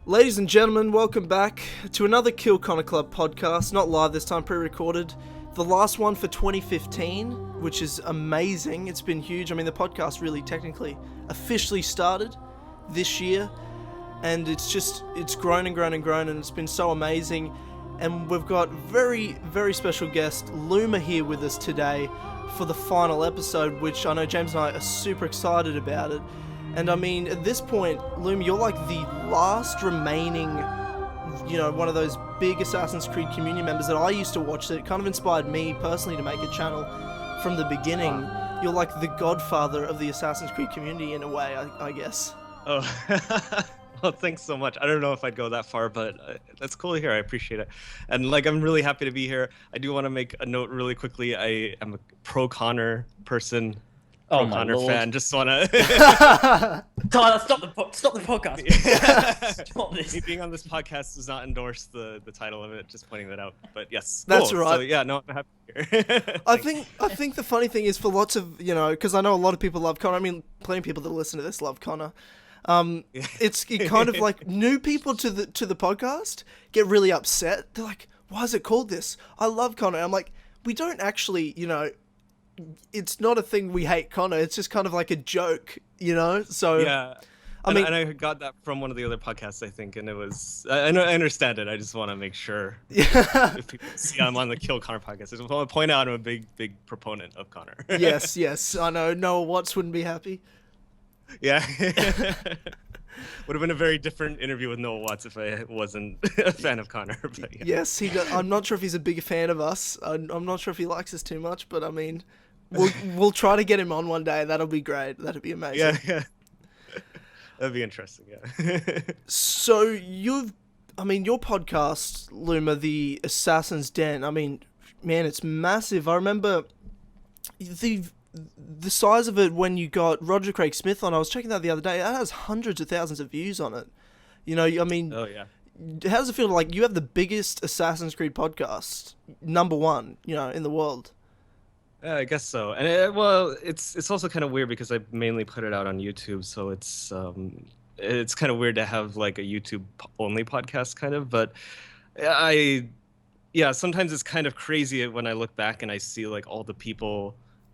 Ladies and gentlemen, welcome back to another Kill Connor Club podcast. Not live this time, pre-recorded. The last one for 2015, which is amazing. It's been huge. I mean, the podcast really technically officially started this year, and it's grown and grown and grown, and it's been so amazing. And we've got very, very special guest Loomer here with us today for the final episode, which I know James and I are super excited about it. And I mean, at this point, Loom, you're like the last remaining, one of those big Assassin's Creed community members that I used to watch that kind of inspired me personally to make a channel from the beginning. You're like the godfather of the Assassin's Creed community in a way, I guess. Oh, well, thanks so much. I don't know if I'd go that far, but that's cool to hear. I appreciate it. And I'm really happy to be here. I do want to make a note really quickly. I am a pro-Connor person. Connor fan, just wanna. Tyler, stop the podcast. Stop this. Me being on this podcast does not endorse the title of it. Just pointing that out. But yes, that's cool. right. So yeah, no, I'm happy here. I think the funny thing is for lots of because I know a lot of people love Connor. I mean, plenty of people that listen to this love Connor. It's kind of like new people to the podcast get really upset. They're like, "Why is it called this? I love Connor." I'm like, we don't actually, it's not a thing we hate Connor. It's just kind of like a joke, So yeah, and I got that from one of the other podcasts, I think, and it was. I understand it. I just want to make sure if people see I'm on the Kill Connor podcast, I just want to point out I'm a big proponent of Connor. yes, I know. Noah Watts wouldn't be happy. Yeah. Would have been a very different interview with Noah Watts if I wasn't a fan of Connor. But yeah. Yes, I'm not sure if he's a big fan of us. I'm not sure if he likes us too much, but I mean, we'll try to get him on one day. That'll be great. That'd be amazing. Yeah. That'd be interesting. Yeah. So your podcast, Loomer, the Assassin's Den. I mean, man, it's massive. I remember the size of it when you got Roger Craig Smith on. I was checking that the other day. It has hundreds of thousands of views on it. Oh yeah. How does it feel like you have the biggest Assassin's Creed podcast, number one, in the world? I guess so. And it's also kind of weird because I mainly put it out on YouTube, so it's kind of weird to have like a YouTube only podcast kind of, but sometimes it's kind of crazy when I look back and I see like all the people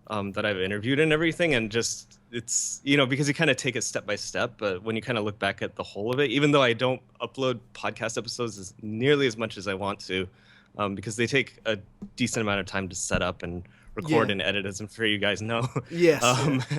that I've interviewed and everything, and just it's because you kind of take it step by step, but when you kind of look back at the whole of it, even though I don't upload podcast episodes as nearly as much as I want to, because they take a decent amount of time to set up and record and edit, as I'm sure you guys know. Yes.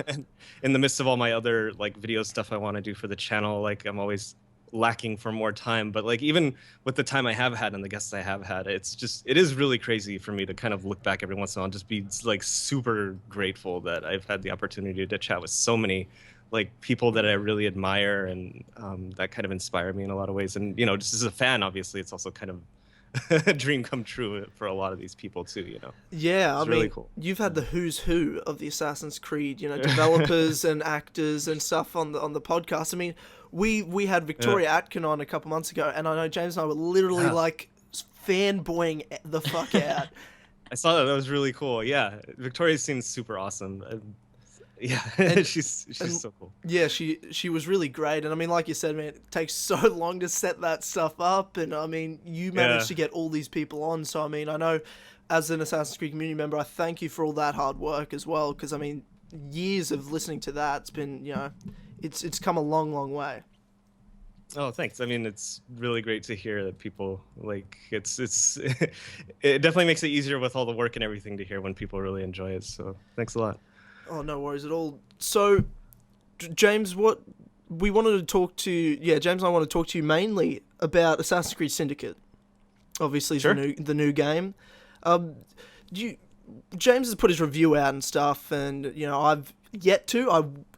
And in the midst of all my other like video stuff I want to do for the channel, like I'm always lacking for more time, but like even with the time I have had and the guests I have had, it is really crazy for me to kind of look back every once in a while and just be like super grateful that I've had the opportunity to chat with so many like people that I really admire and that kind of inspire me in a lot of ways. And just as a fan, obviously it's also kind of a dream come true for a lot of these people too, Yeah, it's really cool. You've had the who's who of the Assassin's Creed, developers and actors and stuff on the podcast. I mean, we had Victoria Atkin on a couple months ago, and I know James and I were literally like fanboying the fuck out. I saw that. That was really cool. Yeah, Victoria seems super awesome. Yeah, she's so cool. Yeah, she was really great, and I mean, like you said, man, it takes so long to set that stuff up, and I mean, you managed to get all these people on. So I mean, I know as an Assassin's Creed community member, I thank you for all that hard work as well, because I mean, years of listening to that, it's been it's come a long way. Oh, thanks. I mean, it's really great to hear that people like it's it definitely makes it easier with all the work and everything to hear when people really enjoy it. So thanks a lot. Oh, no worries at all. So, James, what we wanted to talk to, James and I want to talk to you mainly about Assassin's Creed Syndicate. Obviously, sure. the new game. James has put his review out and stuff, and I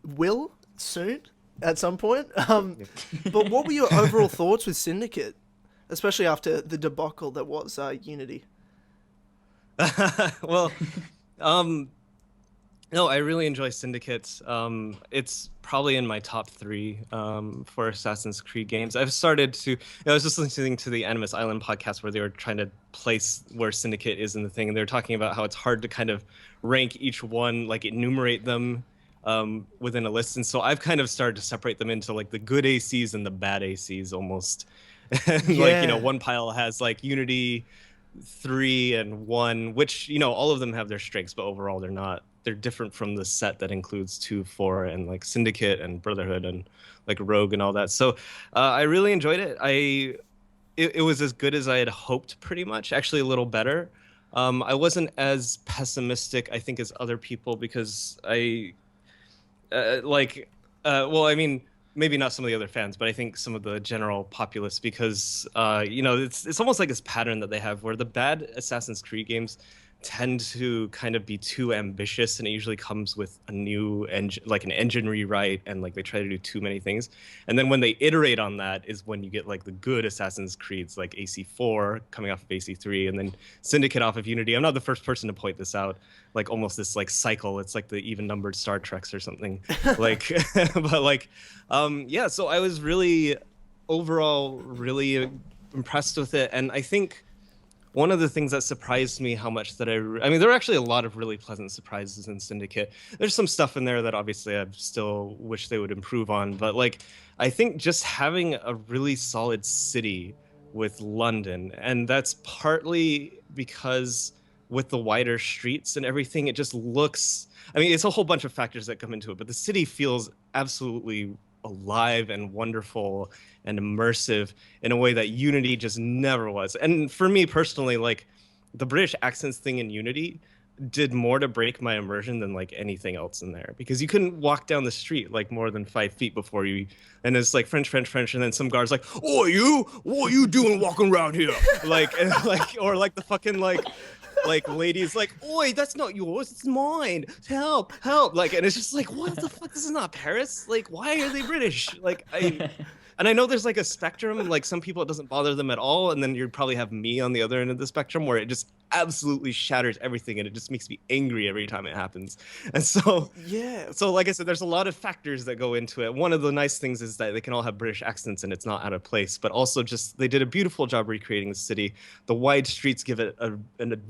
will soon at some point. But what were your overall thoughts with Syndicate, especially after the debacle that was Unity? Well, no, I really enjoy Syndicate. It's probably in my top 3 for Assassin's Creed games. I've started to. I was just listening to the Animus Island podcast where they were trying to place where Syndicate is in the thing, and they were talking about how it's hard to kind of rank each one, like enumerate them within a list, and so I've kind of started to separate them into like the good ACs and the bad ACs almost. And like, you know, one pile has like Unity 3 and 1, which, you know, all of them have their strengths, but overall they're different from the set that includes 2, 4, and like Syndicate and Brotherhood and like Rogue and all that. So I really enjoyed it. It was as good as I had hoped, pretty much, actually a little better. I wasn't as pessimistic, I think, as other people, because well, I mean, maybe not some of the other fans, but I think some of the general populace, because you know, it's almost like this pattern that they have where the bad Assassin's Creed games tend to kind of be too ambitious, and it usually comes with a new engine, like an engine rewrite, and like they try to do too many things. And then when they iterate on that is when you get like the good Assassin's Creeds, like AC4 coming off of AC3, and then Syndicate off of Unity. I'm not the first person to point this out, like almost this like cycle. It's like the even numbered Star Treks or something. Like but like yeah, so I was really overall really impressed with it. And I think one of the things that surprised me how much that I mean, there were actually a lot of really pleasant surprises in Syndicate. There's some stuff in there that obviously I still wish they would improve on, but like, I think just having a really solid city with London, and that's partly because with the wider streets and everything, it just looks, I mean, it's a whole bunch of factors that come into it, but the city feels absolutely alive and wonderful and immersive in a way that Unity just never was. And for me personally, like the British accents thing in Unity did more to break my immersion than like anything else in there, because you couldn't walk down the street like more than 5 feet before you, and it's like French, and then some guard's like, "Oh, you, what are you doing walking around here?" Like, and like, or like the fucking like ladies like, "Oi, that's not yours, it's mine, help, like, and it's just like, what the fuck, this is not Paris, like, why are they British? Like, and I know there's like a spectrum, and like some people it doesn't bother them at all, and then you'd probably have me on the other end of the spectrum where it just absolutely shatters everything, and it just makes me angry every time it happens. And so Yeah. so like I said, there's a lot of factors that go into it. One of the nice things is that they can all have British accents and it's not out of place, but also just they did a beautiful job recreating the city. The wide streets give it a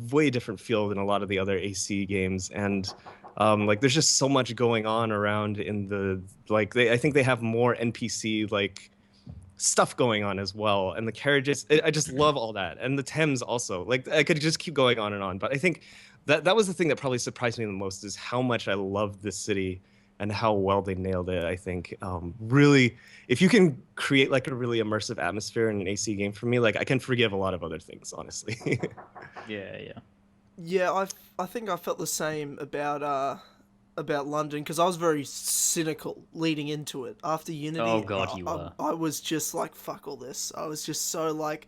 way different feel than a lot of the other AC games, and like there's just so much going on around in the, like, I think they have more NPC like stuff going on as well, and the carriages, I just love all that. And the Thames also, like, I could just keep going on and on, but I think that was the thing that probably surprised me the most, is how much I love this city and how well they nailed it. I think really, if you can create like a really immersive atmosphere in an AC game, for me, like, I can forgive a lot of other things, honestly. Yeah, I think I felt the same about London, because I was very cynical leading into it. After Unity, Oh god, you were. I was just like, fuck all this. I was just so like,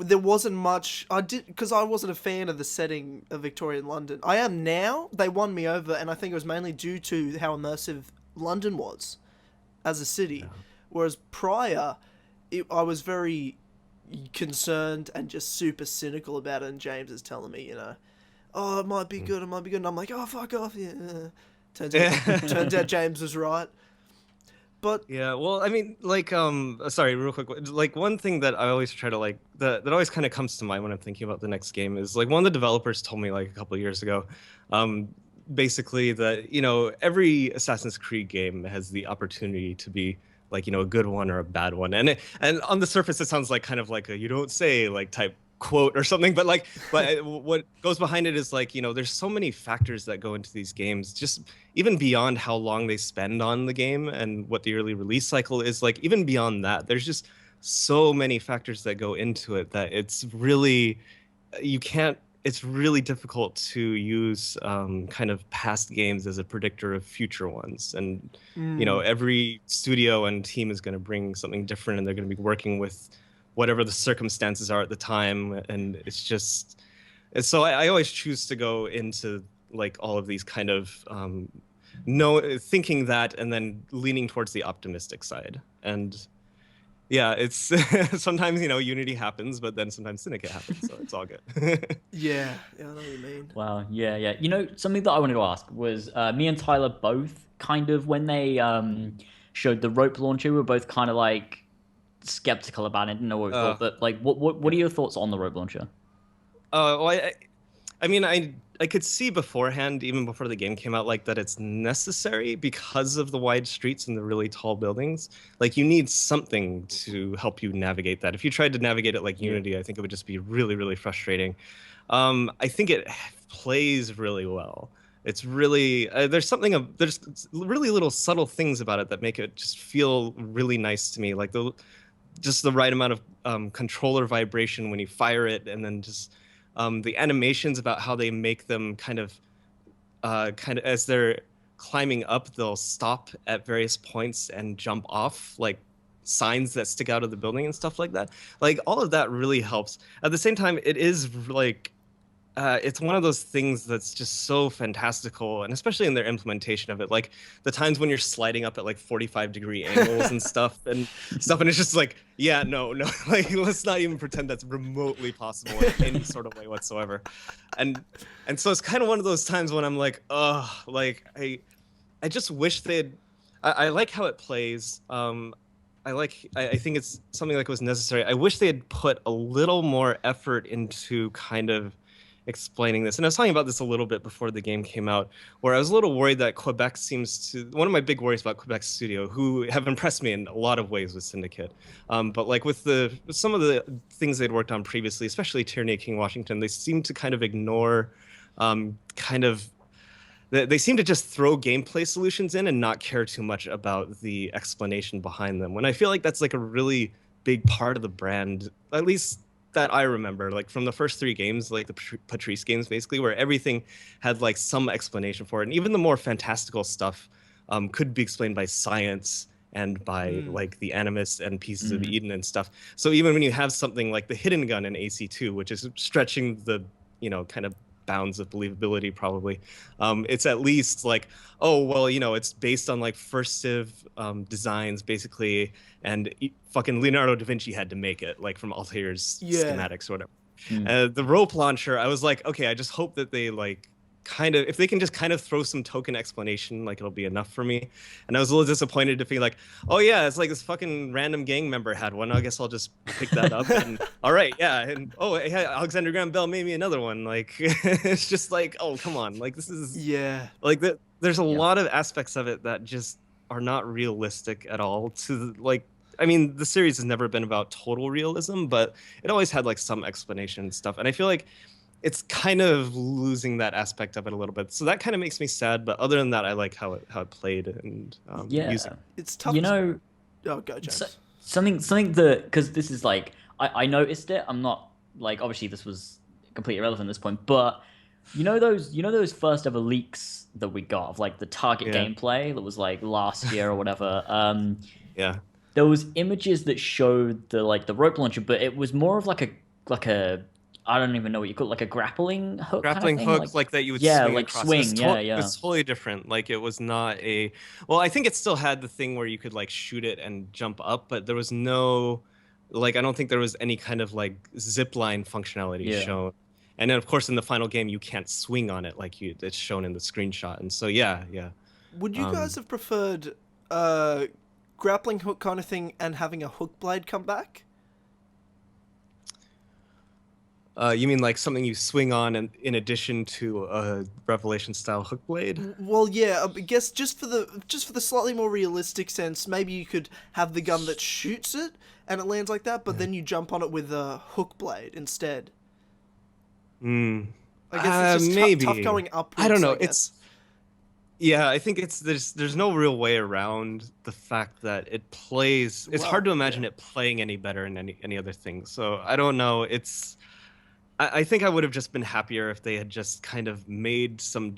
there wasn't much. Because I wasn't a fan of the setting of Victorian London. I am now. They won me over, and I think it was mainly due to how immersive London was as a city. Yeah. Whereas prior, I was very concerned and just super cynical about it, and James is telling me, you know, "Oh, it might be good, and I'm like, "Oh, fuck off." Yeah. Turns out James was right. But yeah, well, I mean, like, sorry, real quick, like, one thing that I always try to, like, that always kind of comes to mind when I'm thinking about the next game is, like, one of the developers told me, like, a couple of years ago, basically that, you know, every Assassin's Creed game has the opportunity to be, like, you know, a good one or a bad one. And on the surface, it sounds like kind of like a "you don't say" like type quote or something, but like, but what goes behind it is, like, you know, there's so many factors that go into these games, just even beyond how long they spend on the game and what the early release cycle is. Like, even beyond that, there's just so many factors that go into it that it's really, it's really difficult to use kind of past games as a predictor of future ones. And you know, every studio and team is going to bring something different, and they're going to be working with whatever the circumstances are at the time. And it's just, so I always choose to go into like all of these kind of thinking that, and then leaning towards the optimistic side. And yeah, it's sometimes, you know, Unity happens, but then sometimes Syndicate happens, so it's all good. yeah, I know what you mean. Wow, yeah. You know, something that I wanted to ask was, me and Tyler both kind of, when they showed the rope launcher, we were both kind of like skeptical about it, didn't know what we thought. But like, what are your thoughts on the rope launcher? Well, I mean, I could see beforehand, even before the game came out, like that it's necessary because of the wide streets and the really tall buildings. Like you need something to help you navigate that. If you tried to navigate it like Unity, I think it would just be really, really frustrating. I think it plays really well. It's really there's really little subtle things about it that make it just feel really nice to me. Like just the right amount of controller vibration when you fire it, and then just the animations about how they make them kind of as they're climbing up, they'll stop at various points and jump off, like signs that stick out of the building and stuff like that. Like all of that really helps. At the same time, it is like it's one of those things that's just so fantastical, and especially in their implementation of it, like the times when you're sliding up at like 45-degree angles and stuff, and it's just like, yeah, no, like let's not even pretend that's remotely possible in any sort of way whatsoever. And so it's kind of one of those times when I'm like, like I just wish they'd. I like how it plays. I think it's something like was necessary. I wish they had put a little more effort into kind of explaining this. And I was talking about this a little bit before the game came out, where I was a little worried that Quebec seems to, one of my big worries about Quebec Studio, who have impressed me in a lot of ways with Syndicate. But like with some of the things they'd worked on previously, especially Tyranny of King Washington, they seem to kind of ignore they seem to just throw gameplay solutions in and not care too much about the explanation behind them. When I feel like that's like a really big part of the brand, at least that I remember, like from the first 3 games, like the Patrice games, basically, where everything had like some explanation for it. And even the more fantastical stuff could be explained by science and by like the Animus and Pieces of Eden and stuff. So even when you have something like the hidden gun in AC2, which is stretching the, kind of bounds of believability probably, it's at least like, oh well, it's based on like first civ designs basically, and fucking Leonardo da Vinci had to make it, like from Altair's schematics or whatever. The rope launcher, I was like, okay, I just hope that they like kind of, if they can just kind of throw some token explanation, like it'll be enough for me. And I was a little disappointed to feel like, oh yeah, it's like this fucking random gang member had one, I guess I'll just pick that up. And all right, yeah, and oh hey, Alexander Graham Bell made me another one. Like it's just like, oh come on, like this is like there's a lot of aspects of it that just are not realistic at all. To like, I mean, the series has never been about total realism, but it always had like some explanation and stuff, and I feel like it's kind of losing that aspect of it a little bit. So that kind of makes me sad. But other than that, I like how it played and music. It's tough. Oh, go James. Something that, because this is like I noticed it. I'm not like, obviously this was completely irrelevant at this point, but those first ever leaks that we got of like the target gameplay that was like last year or whatever. There was images that showed the rope launcher, but it was more of like a I don't even know what you call it, like a grappling hook. Grappling kind of hook, like that you would swing across. Swing, It's totally different. Like it was not a. Well, I think it still had the thing where you could like shoot it and jump up, but there was no, like I don't think there was any kind of like zip line functionality shown. And then of course in the final game you can't swing on it like it's shown in the screenshot. And so yeah. Would you guys have preferred grappling hook kind of thing and having a hook blade come back? You mean like something you swing on in addition to a Revelation style hook blade? Well, yeah, I guess just for the slightly more realistic sense, maybe you could have the gun that shoots it and it lands like that, but then you jump on it with a hook blade instead. I guess it's just tough going upwards. I don't know. I think there's no real way around the fact that it plays. It's hard to imagine it playing any better in any other thing. So I don't know. I think I would have just been happier if they had just kind of made some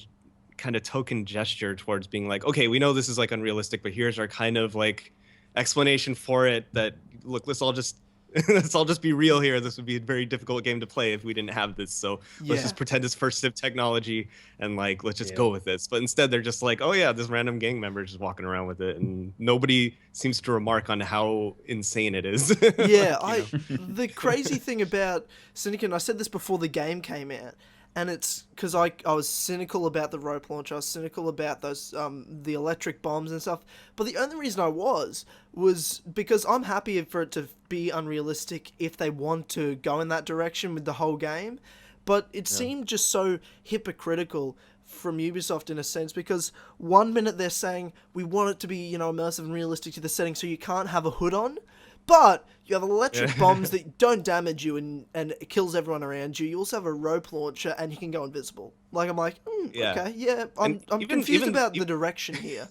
kind of token gesture towards being like, okay, we know this is like unrealistic, but here's our kind of like explanation for it that, look, let's all just be real here. This would be a very difficult game to play if we didn't have this. So let's just pretend it's first civ technology and like, let's just go with this. But instead they're just like, oh yeah, this random gang member is just walking around with it. And nobody seems to remark on how insane it is. The crazy thing about Syndicate, and I said this before the game came out, and it's because I was cynical about the rope launch. I was cynical about those the electric bombs and stuff. But the only reason I was because I'm happy for it to be unrealistic if they want to go in that direction with the whole game. But it seemed just so hypocritical from Ubisoft in a sense, because one minute they're saying we want it to be, immersive and realistic to the setting, so you can't have a hood on, but you have electric bombs that don't damage you and it kills everyone around you. You also have a rope launcher and you can go invisible. Like, I'm like, okay, yeah, I'm confused about the direction here.